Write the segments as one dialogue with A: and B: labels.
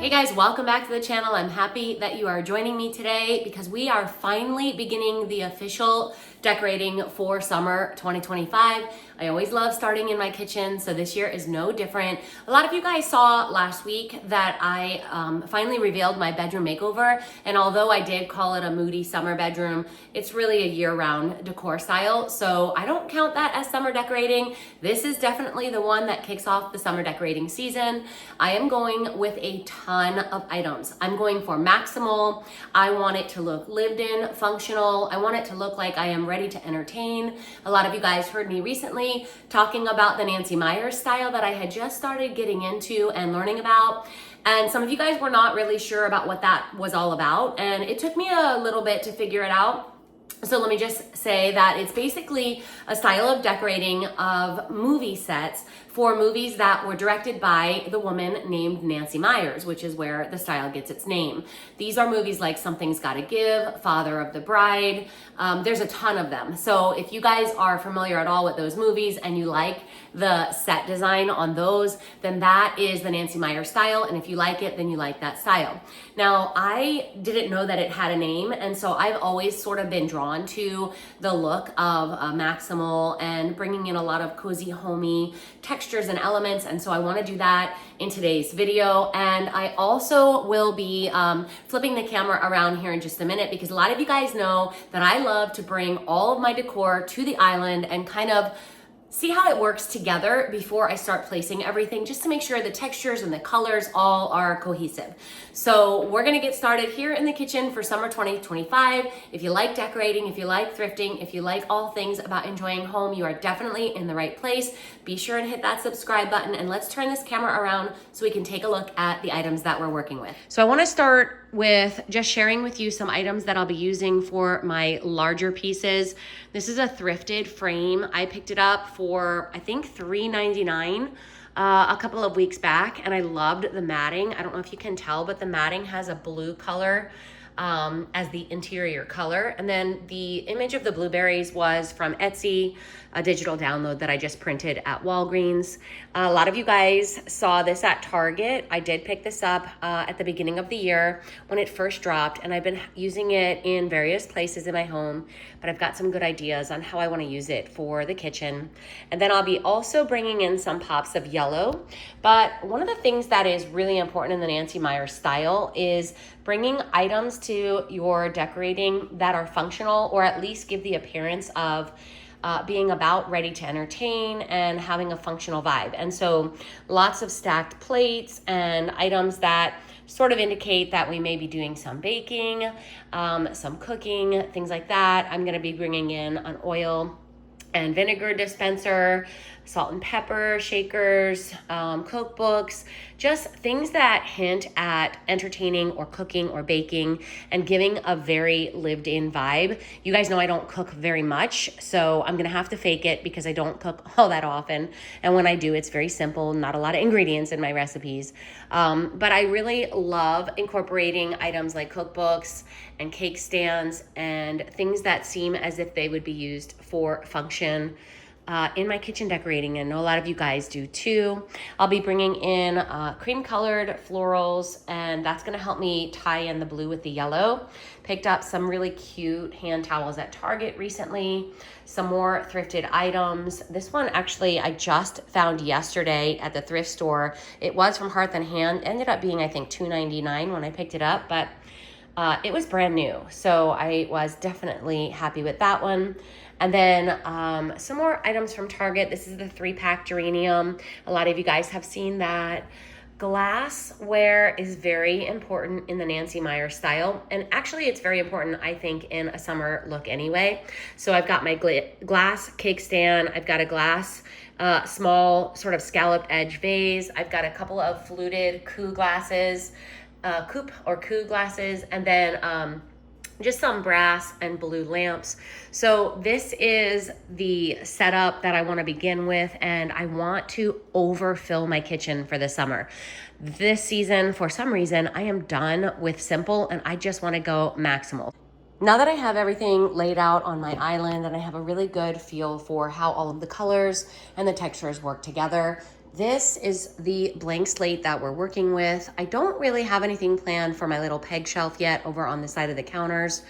A: Hey guys, welcome back to the channel. I'm happy that you are joining me today because we are finally beginning the official decorating for summer 2025. I always love starting in my kitchen, so this year is no different. A lot of you guys saw last week that I finally revealed my bedroom makeover, and although I did call it a moody summer bedroom, it's really a year-round decor style, so I don't count that as summer decorating. This is definitely the one that kicks off the summer decorating season. I am going with a ton of items. I'm going for maximal. I want it to look lived in, functional. I want it to look like I am ready to entertain. A lot of you guys heard me recently talking about the Nancy Meyers style that I had just started getting into and learning about. And some of you guys were not really sure about what that was all about. And it took me a little bit to figure it out. So let me just say that it's basically a style of decorating of movie sets for movies that were directed by the woman named Nancy Meyers, which is where the style gets its name. These are movies like Something's Gotta Give, Father of the Bride. There's a ton of them. So if you guys are familiar at all with those movies and you like the set design on those, then that is the Nancy Meyers style. And if you like it, then you like that style. Now, I didn't know that it had a name, and so I've always sort of been drawn to the look of maximal and bringing in a lot of cozy, homey textures and elements, and so I want to do that in today's video. And I also will be flipping the camera around here in just a minute because a lot of you guys know that I love to bring all of my decor to the island and kind of see how it works together before I start placing everything, just to make sure the textures and the colors all are cohesive. So we're gonna get started here in the kitchen for summer 2025. If you like decorating, if you like thrifting, if you like all things about enjoying home, you are definitely in the right place. Be sure and hit that subscribe button, and let's turn this camera around so we can take a look at the items that we're working with. So I wanna start with just sharing with you some items that I'll be using for my larger pieces. This is a thrifted frame. I picked it up for, I think, $3.99 a couple of weeks back, and I loved the matting. I don't know if you can tell, but the matting has a blue color as the interior color. And then the image of the blueberries was from Etsy, a digital download that I just printed at Walgreens. A lot of you guys saw this at Target. I did pick this up at the beginning of the year when it first dropped, and I've been using it in various places in my home, but I've got some good ideas on how I want to use it for the kitchen. And then I'll be also bringing in some pops of yellow. But one of the things that is really important in the Nancy Meyers style is bringing items to your decorating that are functional, or at least give the appearance of being about ready to entertain and having a functional vibe. And so lots of stacked plates and items that sort of indicate that we may be doing some baking, some cooking, things like that. I'm gonna be bringing in an oil and vinegar dispenser, salt and pepper shakers, cookbooks, just things that hint at entertaining or cooking or baking and giving a very lived in vibe. You guys know I don't cook very much, so I'm gonna have to fake it because I don't cook all that often. And when I do, it's very simple, not a lot of ingredients in my recipes. But I really love incorporating items like cookbooks and cake stands and things that seem as if they would be used for function in my kitchen decorating, and I know a lot of you guys do too. I'll be bringing in cream colored florals, and that's gonna help me tie in the blue with the yellow. Picked up some really cute hand towels at Target recently, some more thrifted items. This one actually I just found yesterday at the thrift store. It was from Hearth and Hand, ended up being I think $2.99 when I picked it up, but it was brand new, so I was definitely happy with that one. And then some more items from Target. This is the 3-pack geranium. A lot of you guys have seen that. Glassware is very important in the Nancy Meyers style. And actually it's very important, I think, in a summer look anyway. So I've got my glass cake stand. I've got a glass small sort of scalloped edge vase. I've got a couple of fluted coupe glasses, and then just some brass and blue lamps. So this is the setup that I want to begin with, and I want to overfill my kitchen for the summer. This season, for some reason, I am done with simple and I just want to go maximal. Now that I have everything laid out on my island and I have a really good feel for how all of the colors and the textures work together, This is the blank slate that we're working with. I don't really have anything planned for my little peg shelf yet over on the side of the counters,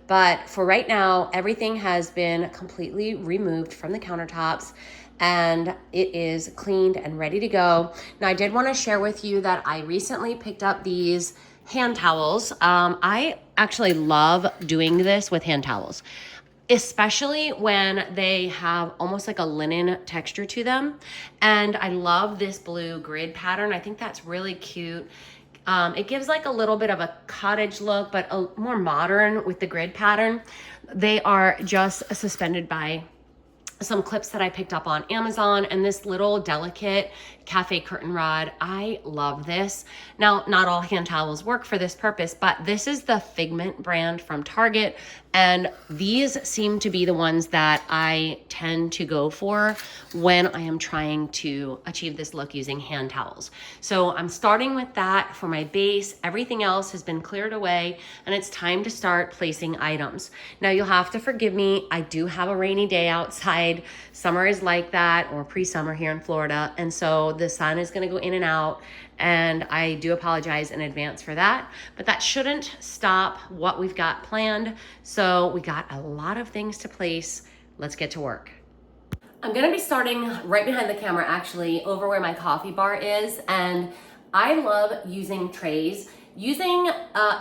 A: but for right now, everything has been completely removed from the countertops and it is cleaned and ready to go. Now, I did want to share with you that I recently picked up these hand towels. I actually love doing this with hand towels, especially when they have almost like a linen texture to them. And I love this blue grid pattern. I think that's really cute. It gives like a little bit of a cottage look, but a more modern with the grid pattern. They are just suspended by some clips that I picked up on Amazon and this little delicate cafe curtain rod. I love this. Now, not all hand towels work for this purpose, but this is the Figment brand from Target. And these seem to be the ones that I tend to go for when I am trying to achieve this look using hand towels. So I'm starting with that for my base. Everything else has been cleared away and it's time to start placing items. Now you'll have to forgive me. I do have a rainy day outside. Summer is like that, or pre-summer here in Florida. And so the sun is gonna go in and out, and I do apologize in advance for that, but that shouldn't stop what we've got planned. So we got a lot of things to place. Let's get to work. I'm gonna be starting right behind the camera, actually, over where my coffee bar is. And I love using trays. Using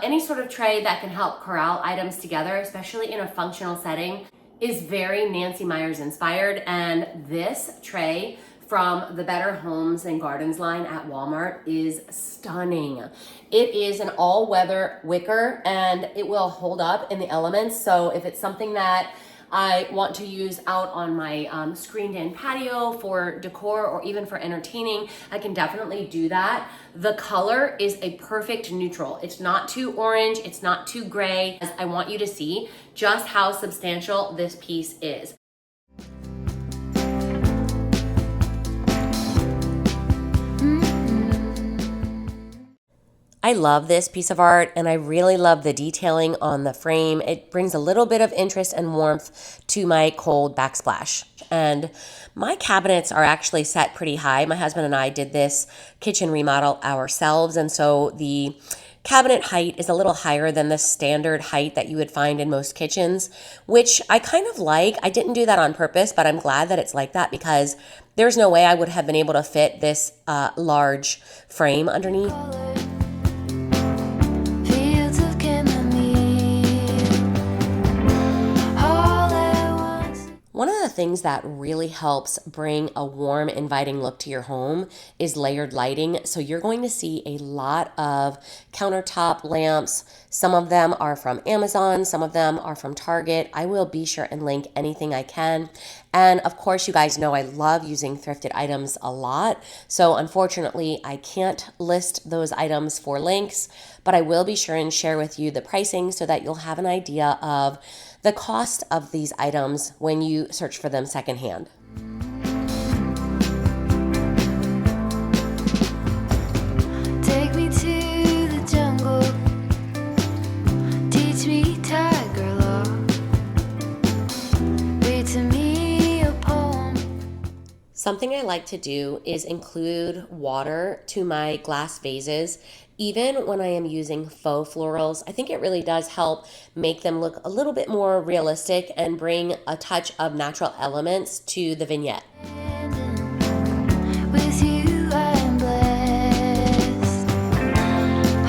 A: any sort of tray that can help corral items together, especially in a functional setting, is very Nancy Meyers inspired. And this tray from the Better Homes and Gardens line at Walmart is stunning. It is an all-weather wicker and it will hold up in the elements. So if it's something that I want to use out on my screened-in patio for decor or even for entertaining, I can definitely do that. The color is a perfect neutral. It's not too orange, it's not too gray. I want you to see just how substantial this piece is. I love this piece of art and I really love the detailing on the frame. It brings a little bit of interest and warmth to my cold backsplash. And my cabinets are actually set pretty high. My husband and I did this kitchen remodel ourselves, and so the cabinet height is a little higher than the standard height that you would find in most kitchens, which I kind of like. I didn't do that on purpose, but I'm glad that it's like that because there's no way I would have been able to fit this large frame underneath. One of the things that really helps bring a warm, inviting look to your home is layered lighting. So you're going to see a lot of countertop lamps. Some of them are from Amazon, some of them are from Target. I will be sure and link anything I can. And of course, you guys know I love using thrifted items a lot. So unfortunately, I can't list those items for links, but I will be sure and share with you the pricing so that you'll have an idea of the cost of these items when you search for them secondhand. Take me to the jungle, teach me tiger law, read to me a poem. Something I like to do is include water to my glass vases. Even when I am using faux florals, I think it really does help make them look a little bit more realistic and bring a touch of natural elements to the vignette. With you, I'm blessed.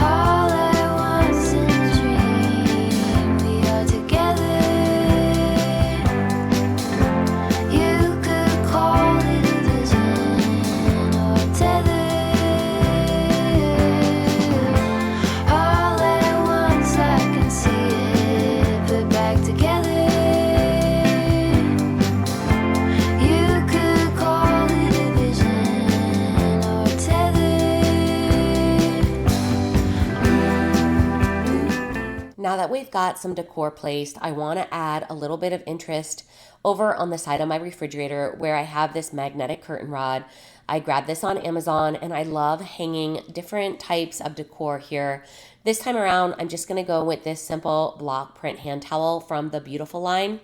A: All I want's in a dream. We are together. You could call it a vision or a tether. Now that we've got some decor placed, I want to add a little bit of interest over on the side of my refrigerator where I have this magnetic curtain rod. I grabbed this on Amazon and I love hanging different types of decor here. This time around, I'm just going to go with this simple block print hand towel from the Beautiful line.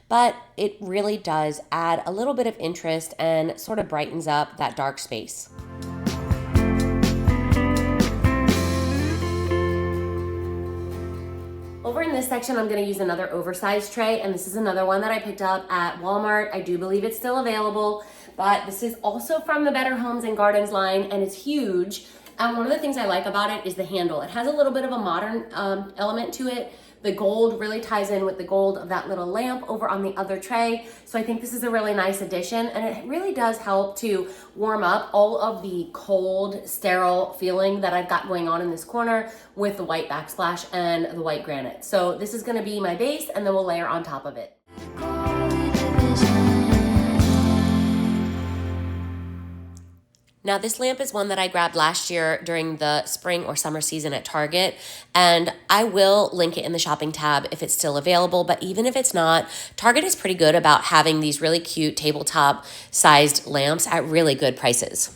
A: but it really does add a little bit of interest and sort of brightens up that dark space. Over in this section, I'm going to use another oversized tray, and this is another one that I picked up at Walmart. I do believe it's still available, but this is also from the Better Homes and Gardens line, and it's huge. And one of the things I like about it is the handle. It has a little bit of a modern element to it. The gold really ties in with the gold of that little lamp over on the other tray. So I think this is a really nice addition, and it really does help to warm up all of the cold, sterile feeling that I've got going on in this corner with the white backsplash and the white granite. So this is gonna be my base, and then we'll layer on top of it. Now this lamp is one that I grabbed last year during the spring or summer season at Target, and I will link it in the shopping tab if it's still available, but even if it's not, Target is pretty good about having these really cute tabletop sized lamps at really good prices.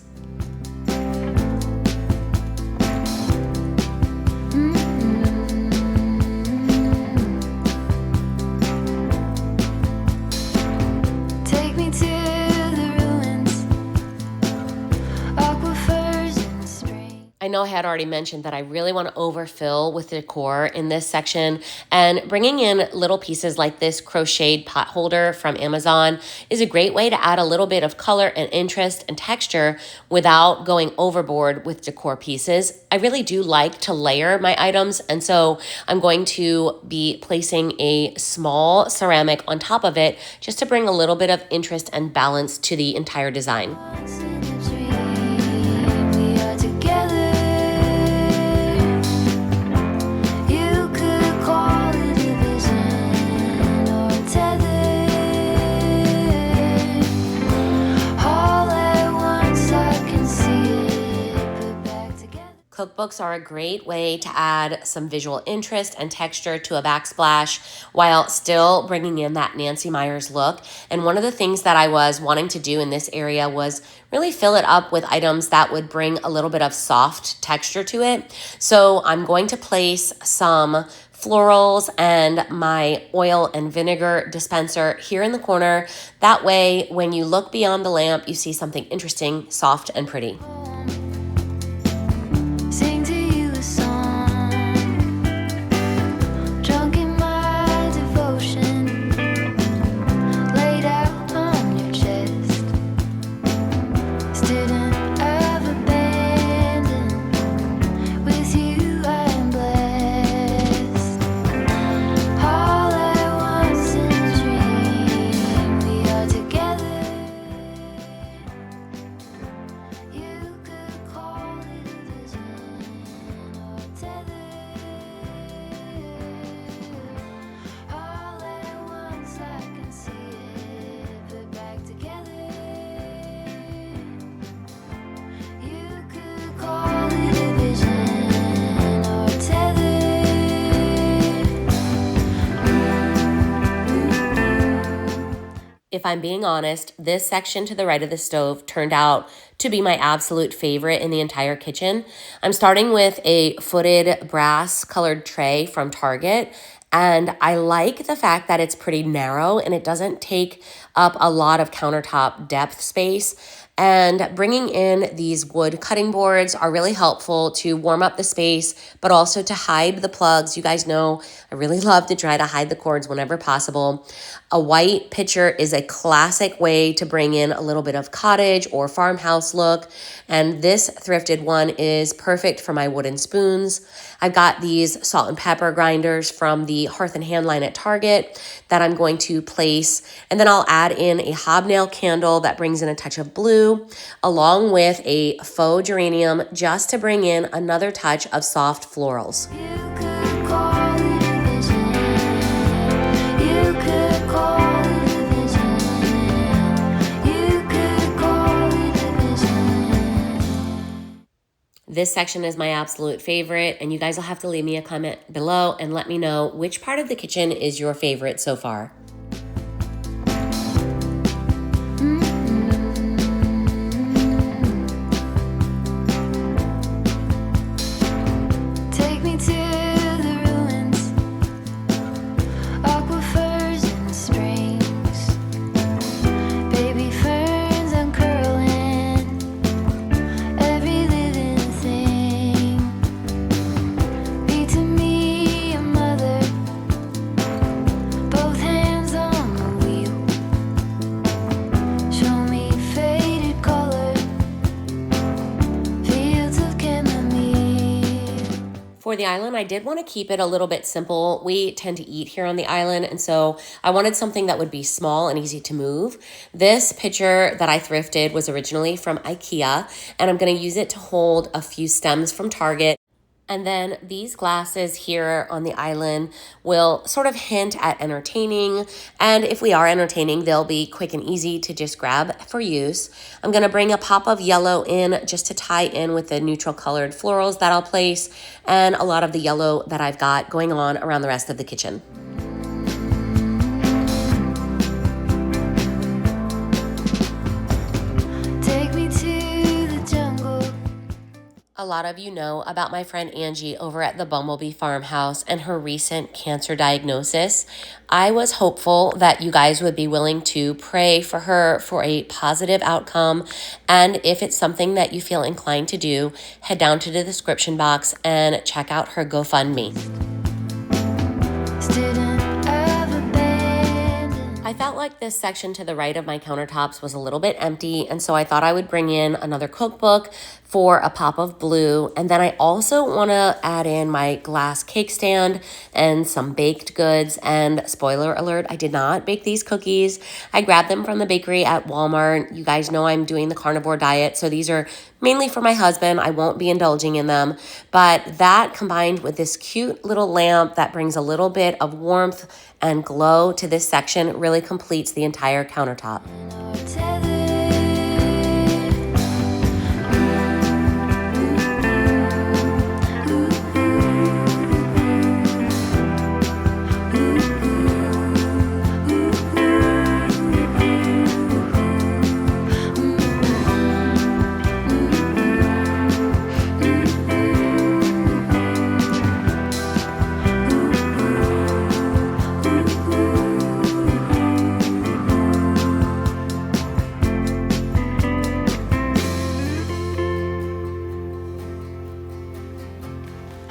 A: I know I had already mentioned that I really want to overfill with decor in this section, and bringing in little pieces like this crocheted pot holder from Amazon is a great way to add a little bit of color and interest and texture without going overboard with decor pieces. I really do like to layer my items, and so I'm going to be placing a small ceramic on top of it just to bring a little bit of interest and balance to the entire design. Cookbooks are a great way to add some visual interest and texture to a backsplash while still bringing in that Nancy Meyers look. And one of the things that I was wanting to do in this area was really fill it up with items that would bring a little bit of soft texture to it. So I'm going to place some florals and my oil and vinegar dispenser here in the corner. That way, when you look beyond the lamp, you see something interesting, soft, and pretty.
B: Sing to you a song, drunk in my devotion, laid out on your chest, student of abandon, with you I am blessed, all at once in a dream, we are together, you could call it a vision.
A: If I'm being honest, this section to the right of the stove turned out to be my absolute favorite in the entire kitchen. I'm starting with a footed brass colored tray from Target, and I like the fact that it's pretty narrow and it doesn't take up a lot of countertop depth space. And bringing in these wood cutting boards are really helpful to warm up the space, but also to hide the plugs. You guys know I really love to try to hide the cords whenever possible. A white pitcher is a classic way to bring in a little bit of cottage or farmhouse look. And this thrifted one is perfect for my wooden spoons. I've got these salt and pepper grinders from the Hearth and Hand line at Target that I'm going to place. And then I'll add in a hobnail candle that brings in a touch of blue, along with a faux geranium just to bring in another touch of soft florals.
B: You could call it a vision. You could call it a vision. You could call it a vision.
A: This section is my absolute favorite, and you guys will have to leave me a comment below and let me know which part of the kitchen is your favorite so far.
B: Take me to the ruins, aquifers in spring.
A: For the island, I did want to keep it a little bit simple. We tend to eat here on the island, and so I wanted something that would be small and easy to move. This pitcher that I thrifted was originally from IKEA, and I'm going to use it to hold a few stems from Target. And then these glasses here on the island will sort of hint at entertaining. And if we are entertaining, they'll be quick and easy to just grab for use. I'm going to bring a pop of yellow in just to tie in with the neutral colored florals that I'll place and a lot of the yellow that I've got going on around the rest of the kitchen.
B: Take me to the jungle.
A: A lot of you know about my friend Angie over at the Bumblebee Farmhouse and her recent cancer diagnosis. I was hopeful that you guys would be willing to pray for her for a positive outcome. And if it's something that you feel inclined to do, head down to the description box and check out her GoFundMe.
B: Student of abandon.
A: I felt like this section to the right of my countertops was a little bit empty, and so I thought I would bring in another cookbook for a pop of blue. And then I also want to add in my glass cake stand and some baked goods. And spoiler alert, I did not bake these cookies. I grabbed them from the bakery at Walmart. You guys know I'm doing the carnivore diet, so these are mainly for my husband. I won't be indulging in them. But that combined with this cute little lamp that brings a little bit of warmth and glow to this section really completes the entire countertop.
B: Or tethered.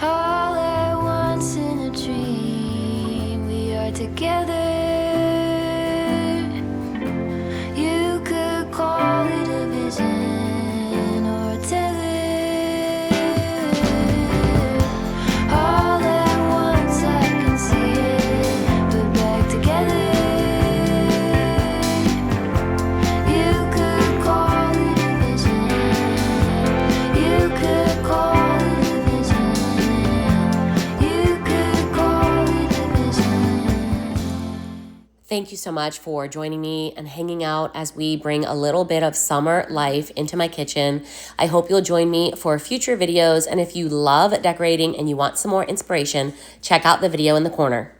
B: All at once in a dream, we are together. You could call it a vision or a tether. All at once I can see it, put back together. You could call it a vision. You could call it a vision. You could call it a vision.
A: Thank you so much for joining me and hanging out as we bring a little bit of summer life into my kitchen. I hope you'll join me for future videos. And if you love decorating and you want some more inspiration, check out the video in the corner.